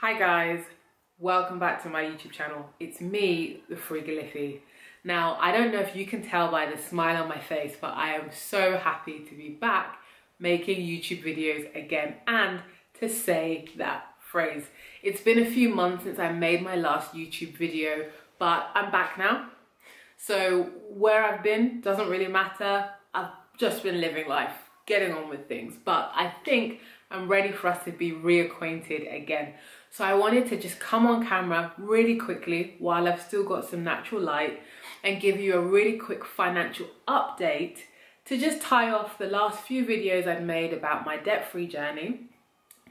Hi guys, welcome back to my YouTube channel. It's me, the Frugal. Now, I don't know if you can tell by the smile on my face, but I am so happy to be back making YouTube videos again and to say that phrase. It's been a few months since I made my last YouTube video, but I'm back now. So where I've been doesn't really matter. I've just been living life, getting on with things, but I think I'm ready for us to be reacquainted again. So I wanted to just come on camera really quickly while I've still got some natural light and give you a really quick financial update to just tie off the last few videos I've made about my debt-free journey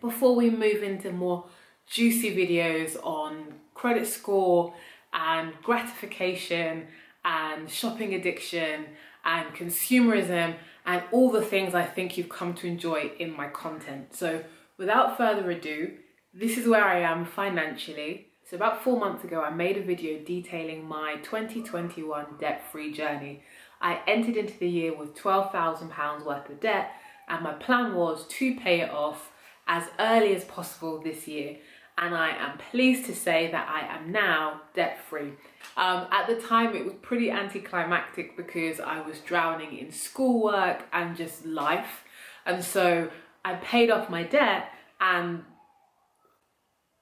before we move into more juicy videos on credit score and gratification and shopping addiction and consumerism and all the things I think you've come to enjoy in my content. So without further ado, this is where I am financially. So about 4 months ago, I made a video detailing my 2021 debt-free journey. I entered into the year with £12,000 worth of debt, and my plan was to pay it off as early as possible this year. And I am pleased to say that I am now debt-free. At the time, it was pretty anticlimactic because I was drowning in schoolwork and just life. And so I paid off my debt and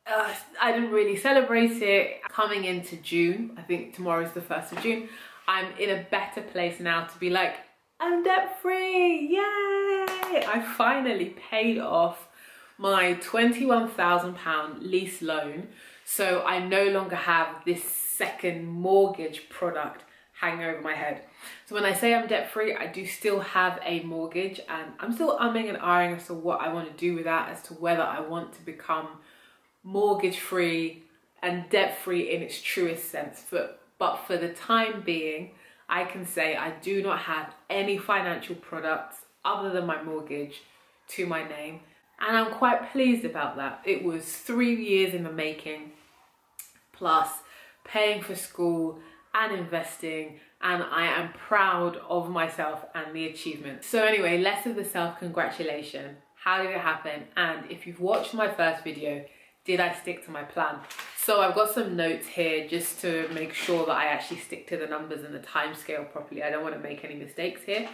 I didn't really celebrate it. Coming into June, I think tomorrow's the 1st of June, I'm in a better place now to be like, I'm debt-free, yay! I finally paid off my £21,000 lease loan, so I no longer have this second mortgage product hanging over my head. So when I say I'm debt-free, I do still have a mortgage, and I'm still umming and ahhing as to what I want to do with that, as to whether I want to become mortgage-free and debt-free in its truest sense. But for the time being, I can say I do not have any financial products other than my mortgage to my name. And I'm quite pleased about that. It was 3 years in the making, plus paying for school and investing, and I am proud of myself and the achievement. So anyway, less of the self-congratulation. How did it happen? And if you've watched my first video, did I stick to my plan? So I've got some notes here just to make sure that I actually stick to the numbers and the time scale properly. I don't want to make any mistakes here,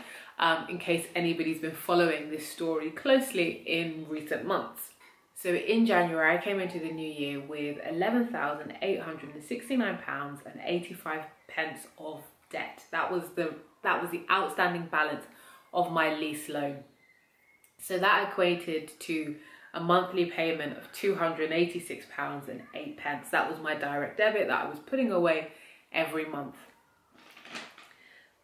in case anybody's been following this story closely in recent months. So in January, I came into the new year with £11,869.85 of debt. That was the outstanding balance of my lease loan. So that equated to a monthly payment of £286.08. That was my direct debit that I was putting away every month.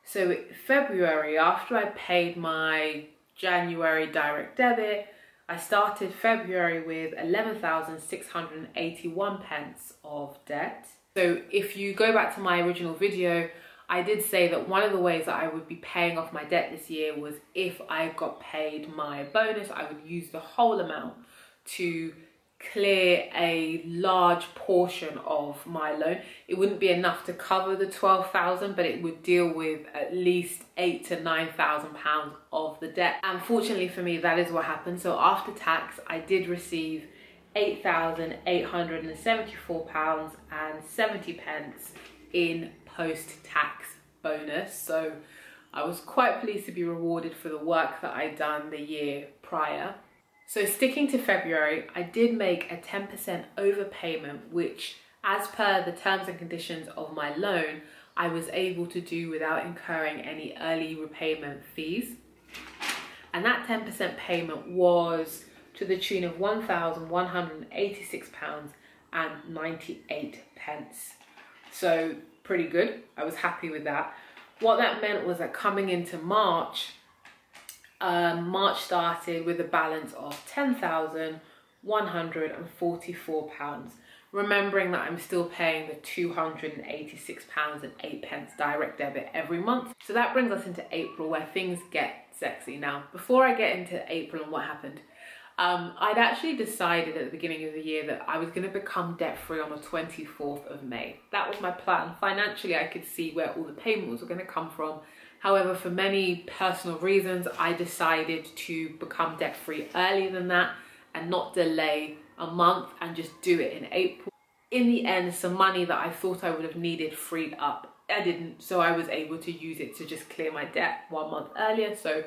So February, after I paid my January direct debit, I started February with £11,681 of debt. So if you go back to my original video, I did say that one of the ways that I would be paying off my debt this year was if I got paid my bonus, I would use the whole amount to clear a large portion of my loan. It wouldn't be enough to cover the 12,000, but it would deal with at least £8,000 to £9,000 of the debt. And fortunately for me, that is what happened. So after tax, I did receive £8,874.70 in post-tax bonus. So I was quite pleased to be rewarded for the work that I'd done the year prior. So sticking to February, I did make a 10% overpayment, which as per the terms and conditions of my loan, I was able to do without incurring any early repayment fees. And that 10% payment was to the tune of £1,186.98. So pretty good. I was happy with that. What that meant was that coming into March, March started with a balance of £10,144, remembering that I'm still paying the £286.08 direct debit every month. So that brings us into April, where things get sexy. Now, before I get into April and what happened, I'd actually decided at the beginning of the year that I was going to become debt-free on the 24th of May. That was my plan. Financially, I could see where all the payments were going to come from. However, for many personal reasons, I decided to become debt-free earlier than that and not delay a month and just do it in April. In the end, some money that I thought I would have needed freed up. I didn't, so I was able to use it to just clear my debt 1 month earlier. So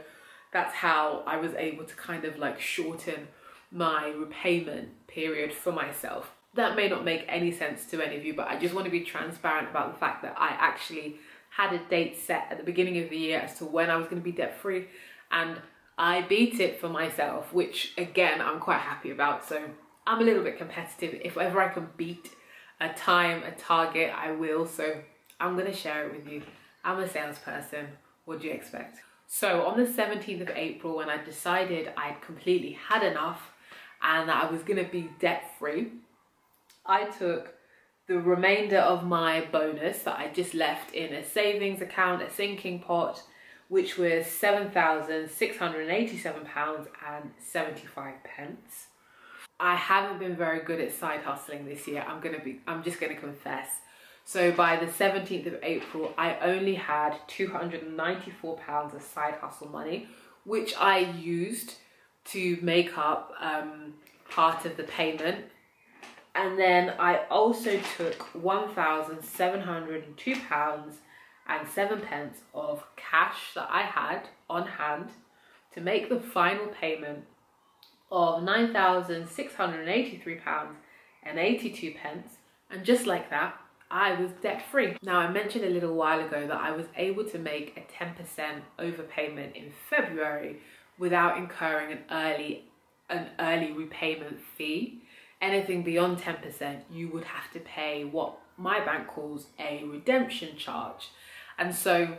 that's how I was able to kind of like shorten my repayment period for myself. That may not make any sense to any of you, but I just want to be transparent about the fact that I actually had a date set at the beginning of the year as to when I was going to be debt free, and I beat it for myself, which again, I'm quite happy about. So I'm a little bit competitive. If ever I can beat a time, a target, I will. So I'm going to share it with you. I'm a salesperson. What do you expect? So on the 17th of April, when I decided I'd completely had enough and that I was going to be debt free, I took the remainder of my bonus that I just left in a savings account, a sinking pot, which was £7,687.75. I haven't been very good at side hustling this year. I'm just gonna confess. So by the 17th of April, I only had £294 of side hustle money, which I used to make up part of the payment. And then I also took £1,702.07 of cash that I had on hand to make the final payment of £9,683.82. And just like that, I was debt free. Now, I mentioned a little while ago that I was able to make a 10% overpayment in February without incurring an early repayment fee. Anything beyond 10%, you would have to pay what my bank calls a redemption charge. And so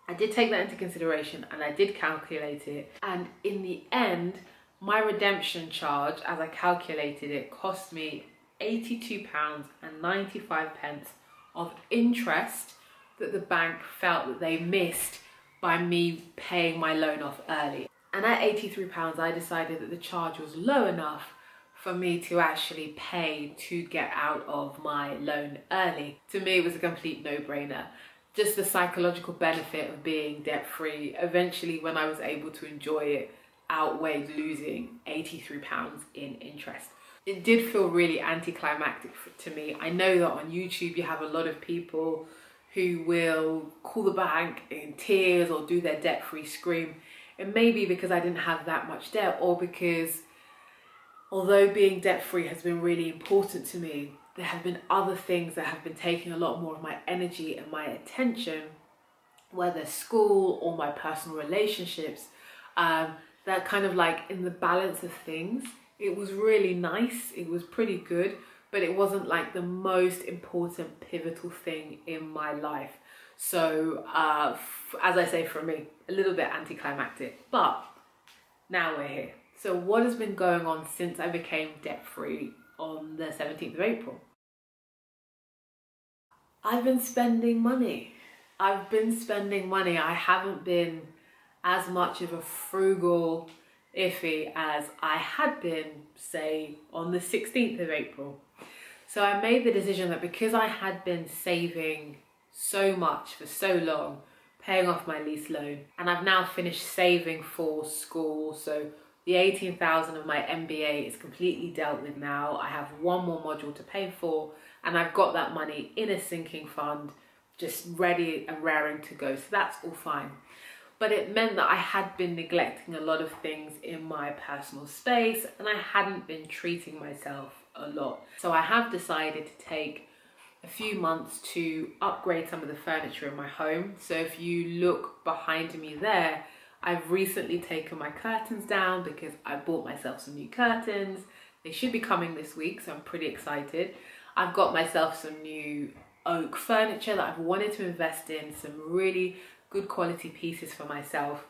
I did take that into consideration and I did calculate it. And in the end, my redemption charge, as I calculated it, cost me £82.95 of interest that the bank felt that they missed by me paying my loan off early. And at £83, I decided that the charge was low enough for me to actually pay to get out of my loan early. To me, it was a complete no-brainer. Just the psychological benefit of being debt-free, eventually when I was able to enjoy it, outweighed losing £83 in interest. It did feel really anticlimactic to me. I know that on YouTube you have a lot of people who will call the bank in tears or do their debt-free scream. It may be because I didn't have that much debt, or because although being debt-free has been really important to me, there have been other things that have been taking a lot more of my energy and my attention, whether school or my personal relationships, that kind of like in the balance of things, it was really nice, it was pretty good, but it wasn't like the most important pivotal thing in my life. So as I say, for me, a little bit anticlimactic, but now we're here. So what has been going on since I became debt-free on the 17th of April? I've been spending money. I haven't been as much of a frugal iffy as I had been, say, on the 16th of April. So I made the decision that because I had been saving so much for so long, paying off my lease loan, and I've now finished saving for school, so the 18,000 of my MBA is completely dealt with now. I have one more module to pay for, and I've got that money in a sinking fund, just ready and raring to go. So that's all fine. But it meant that I had been neglecting a lot of things in my personal space, and I hadn't been treating myself a lot. So I have decided to take a few months to upgrade some of the furniture in my home. So if you look behind me there, I've recently taken my curtains down because I bought myself some new curtains. They should be coming this week, so I'm pretty excited. I've got myself some new oak furniture that I've wanted to invest in, some really good quality pieces for myself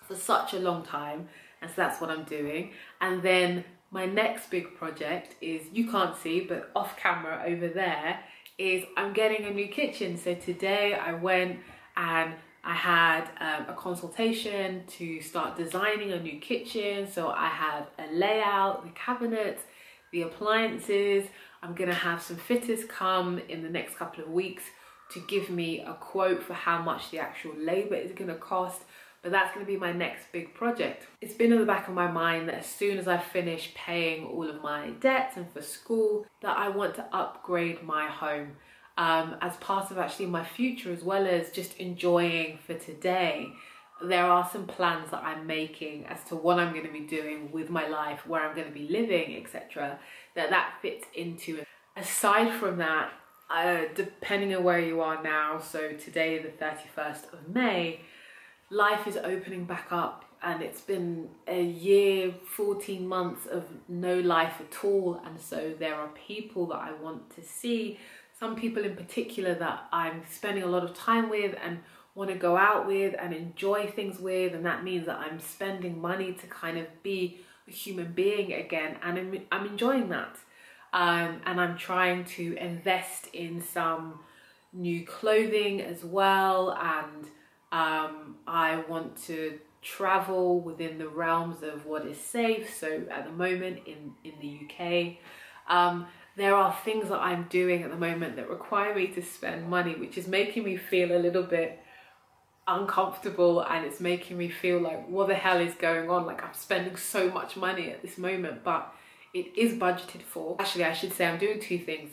for such a long time, and so that's what I'm doing. And then my next big project is, you can't see, but off camera over there, is I'm getting a new kitchen. So today I went and I had a consultation to start designing a new kitchen. So I have a layout, the cabinets, the appliances. I'm gonna have some fitters come in the next couple of weeks to give me a quote for how much the actual labor is gonna cost. But that's going to be my next big project. It's been in the back of my mind that as soon as I finish paying all of my debts and for school, that I want to upgrade my home as part of actually my future, as well as just enjoying for today. There are some plans that I'm making as to what I'm going to be doing with my life, where I'm going to be living, etc. That fits into it. Aside from that, depending on where you are now, so today the 31st of May, life is opening back up, and it's been a year, 14 months of no life at all. And so there are people that I want to see, some people in particular that I'm spending a lot of time with and want to go out with and enjoy things with, and that means that I'm spending money to kind of be a human being again, and I'm enjoying that. And I'm trying to invest in some new clothing as well, and I want to travel within the realms of what is safe. So at the moment in the UK, there are things that I'm doing at the moment that require me to spend money, which is making me feel a little bit uncomfortable, and it's making me feel like, what the hell is going on? Like, I'm spending so much money at this moment, but it is budgeted for. Actually, I should say I'm doing two things.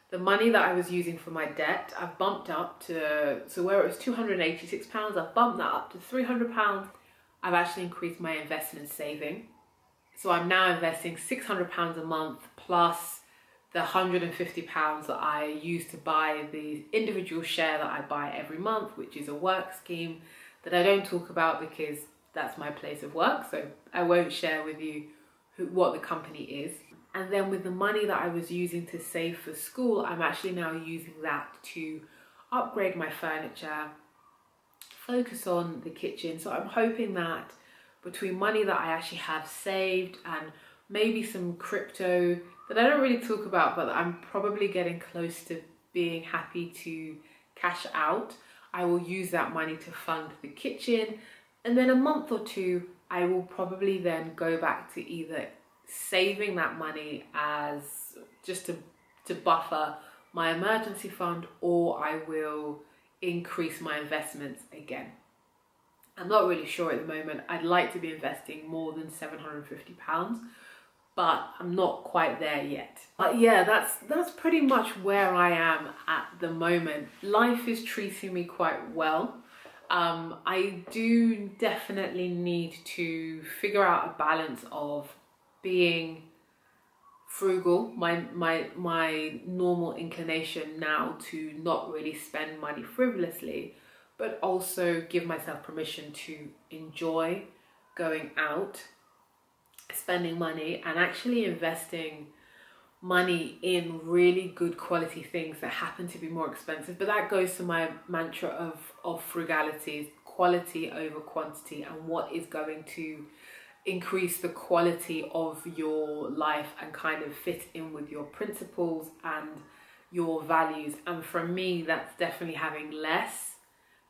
The money that I was using for my debt, I've bumped up to, so where it was £286, I've bumped that up to £300. I've actually increased my investment saving. So I'm now investing £600 a month plus the £150 that I use to buy the individual share that I buy every month, which is a work scheme that I don't talk about because that's my place of work. So I won't share with you what the company is. And then with the money that I was using to save for school, I'm actually now using that to upgrade my furniture, focus on the kitchen. So I'm hoping that between money that I actually have saved and maybe some crypto that I don't really talk about, but I'm probably getting close to being happy to cash out, I will use that money to fund the kitchen. And then a month or two, I will probably then go back to either saving that money as just to buffer my emergency fund, or I will increase my investments again. I'm not really sure at the moment. I'd like to be investing more than £750, but I'm not quite there yet. But yeah, that's pretty much where I am at the moment. Life is treating me quite well. I do definitely need to figure out a balance of being frugal, my normal inclination now to not really spend money frivolously, but also give myself permission to enjoy going out, spending money, and actually investing money in really good quality things that happen to be more expensive. But that goes to my mantra of frugality, quality over quantity, and what is going to increase the quality of your life and kind of fit in with your principles and your values. And for me, that's definitely having less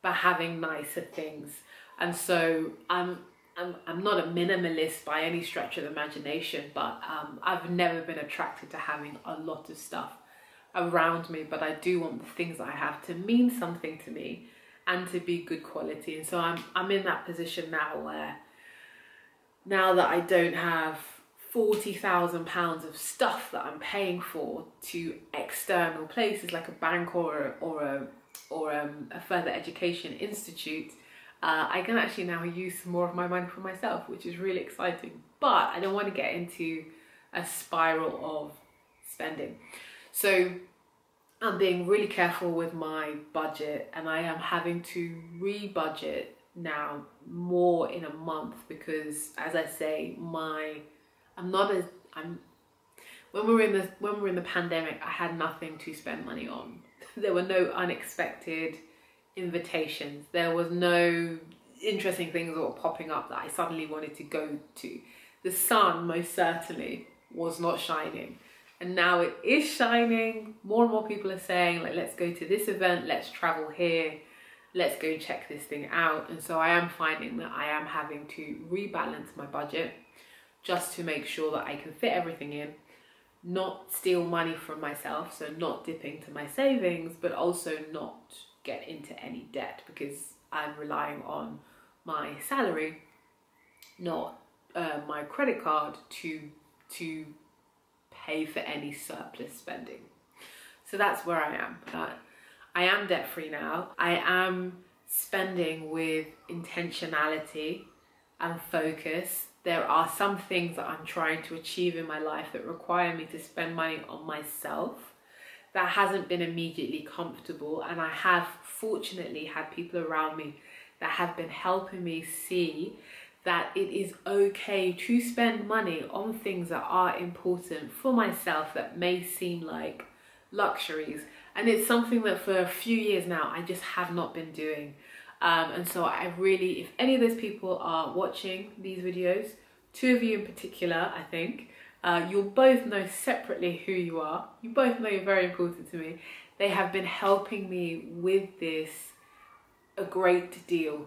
but having nicer things. And so I'm not a minimalist by any stretch of the imagination, but I've never been attracted to having a lot of stuff around me, but I do want the things that I have to mean something to me and to be good quality. And so I'm in that position now where, now that I don't have £40,000 of stuff that I'm paying for to external places like a bank or a further education institute, I can actually now use some more of my money for myself, which is really exciting. But I don't want to get into a spiral of spending. So I'm being really careful with my budget, and I am having to re-budget now more in a month because, as I say, when we were in the pandemic, I had nothing to spend money on. There were no unexpected invitations. There was no interesting things that were popping up that I suddenly wanted to go to. The sun most certainly was not shining, and now it is shining. More and more people are saying, like, let's go to this event, let's travel here, let's go check this thing out. And so I am finding that I am having to rebalance my budget just to make sure that I can fit everything in, not steal money from myself, so not dip into my savings, but also not get into any debt, because I'm relying on my salary, not my credit card, to pay for any surplus spending. So that's where I am. I am debt free now. I am spending with intentionality and focus. There are some things that I'm trying to achieve in my life that require me to spend money on myself. That hasn't been immediately comfortable, and I have fortunately had people around me that have been helping me see that it is okay to spend money on things that are important for myself that may seem like luxuries. And it's something that for a few years now I just have not been doing. And so I really, if any of those people are watching these videos, two of you in particular, I think, you'll both know separately who you are. You both know you're very important to me. They have been helping me with this a great deal.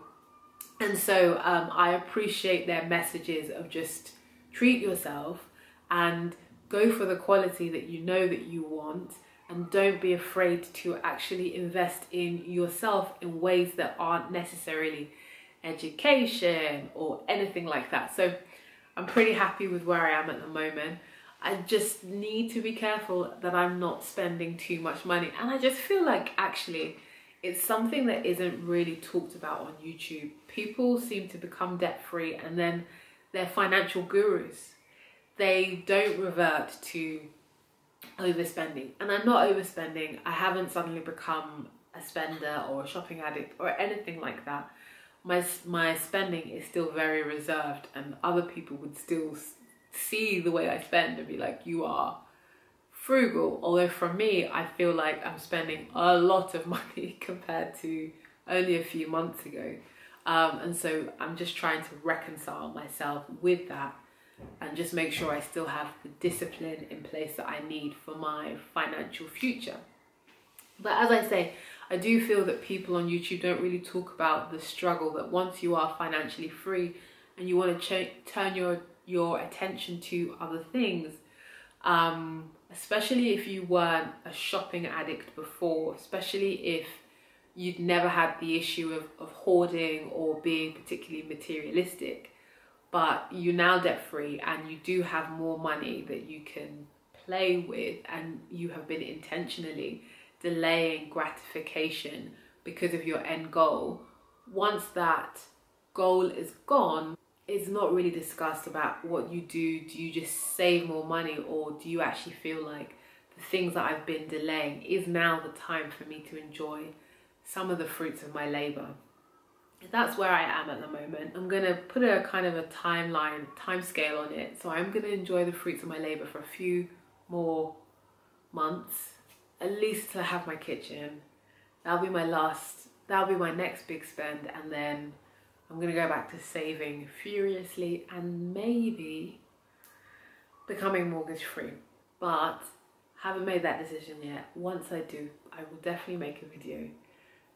And so I appreciate their messages of just treat yourself and go for the quality that you know that you want, and don't be afraid to actually invest in yourself in ways that aren't necessarily education or anything like that. So I'm pretty happy with where I am at the moment. I just need to be careful that I'm not spending too much money. And I just feel like actually it's something that isn't really talked about on YouTube. People seem to become debt free and then they're financial gurus. They don't revert to overspending. And I'm not overspending. I haven't suddenly become a spender or a shopping addict or anything like that. My spending is still very reserved, and other people would still see the way I spend and be like, you are frugal. Although for me, I feel like I'm spending a lot of money compared to only a few months ago. And so I'm just trying to reconcile myself with that and just make sure I still have the discipline in place that I need for my financial future. But as I say, I do feel that people on YouTube don't really talk about the struggle that once you are financially free and you want to turn your attention to other things, especially if you weren't a shopping addict before, especially if you'd never had the issue of hoarding or being particularly materialistic, but you're now debt free and you do have more money that you can play with, and you have been intentionally delaying gratification because of your end goal. Once that goal is gone, it's not really discussed about what you do. Do you just save more money, or do you actually feel like the things that I've been delaying is now the time for me to enjoy some of the fruits of my labor? That's where I am at the moment. I'm gonna put a kind of a time scale on it. So I'm gonna enjoy the fruits of my labor for a few more months, at least till I have my kitchen. That'll be my next big spend, and then I'm gonna go back to saving furiously and maybe becoming mortgage free. But haven't made that decision yet. Once I do, I will definitely make a video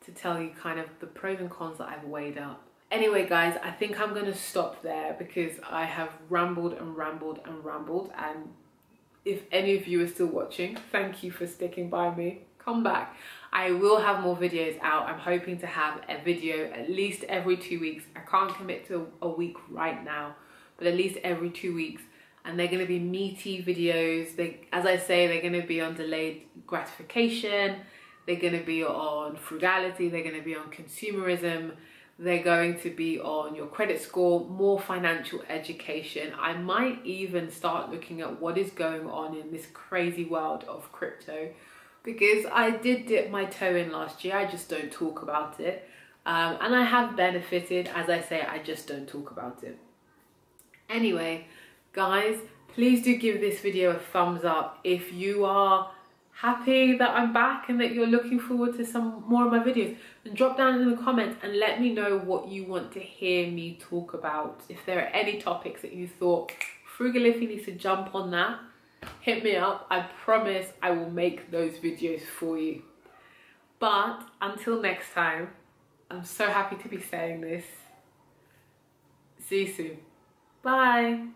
to tell you kind of the pros and cons that I've weighed up. Anyway guys, I think I'm gonna stop there because I have rambled and rambled and rambled, and if any of you are still watching, thank you for sticking by me. Come back. I will have more videos out. I'm hoping to have a video at least every 2 weeks. I can't commit to a week right now, but at least every 2 weeks. And they're gonna be meaty videos. As I say, they're gonna be on delayed gratification. They're gonna be on frugality. They're gonna be on consumerism. They're going to be on your credit score, more financial education. I might even start looking at what is going on in this crazy world of crypto, because I did dip my toe in last year. I just don't talk about it. And I have benefited. As I say, I just don't talk about it. Anyway, guys, please do give this video a thumbs up if you are happy that I'm back and that you're looking forward to some more of my videos. And drop down in the comments and let me know what you want to hear me talk about. If there are any topics that you thought Frugal needs to jump on that, hit me up. I promise I will make those videos for you. But until next time, I'm so happy to be saying this. See you soon. Bye.